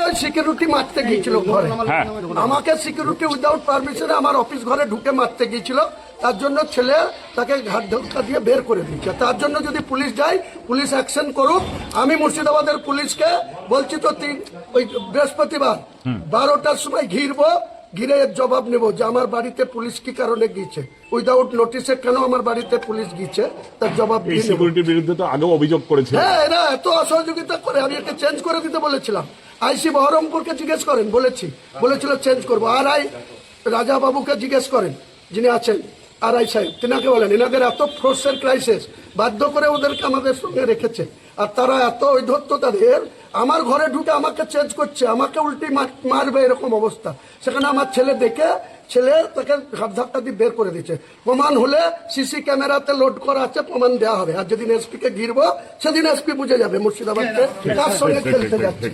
ওই সিকিউরিটি মারতে গিয়েছিল ঘরে, আমাকে সিকিউরিটি উইদাউট পারমিশনে আমার অফিস ঘরে ঢুকে মারতে গিয়েছিল। তার জন্য ছেলে তাকে ঘাট ধাক্কা দিয়ে বের করে দিচ্ছে। তার জন্য যদি পুলিশ যায়, পুলিশ অ্যাকশন করুক। আমি মুর্শিদাবাদের পুলিশকে বলছি তো ওই বৃহস্পতিবার 12টার সময় ঘিরে এর জবাব নেব যে আমার বাড়িতে পুলিশ কি কারণে গিয়েছে, উইদাউট নোটিসে কেন আমার বাড়িতে পুলিশ গিয়েছে, তার জবাব দিয়ে নেব। সিকিউরিটির বিরুদ্ধে তো আগেও অভিযোগ করেছে। হ্যাঁ, এরা এত অসহযোগিতা করে, আমি একে চেঞ্জ করে দিতে বলেছিলাম। আইসি বহরমপুরকে জিজ্ঞেস করেন, বলেছিল চেঞ্জ করবো। আর রাজা বাবুকে জিজ্ঞেস করেন, যিনি আছেন আরআই সাহেব, তিনাকে বলেন এনাদের এত ফোর্সের ক্রাইসিস, বাধ্য করে ওদেরকে আমাদের সঙ্গে রেখেছে। আর তারা এত ঔদ্ধত্য তাদের, আমার ঘরে ঢুকে আমাকে চেঞ্জ করছে, আমাকে উল্টি মারবে এরকম অবস্থা। সেখানে আমার ছেলে তাকে ঘাট ধাক্কা দিয়ে বের করে দিচ্ছে। প্রমাণ হলে সিসি ক্যামেরাতে লোড করা আছে, প্রমাণ দেওয়া হবে। আর যেদিন এসপি কে ঘিরবো সেদিন এসপি বুঝে যাবে মুর্শিদাবাদকে কার সঙ্গে খেলতে যাচ্ছে।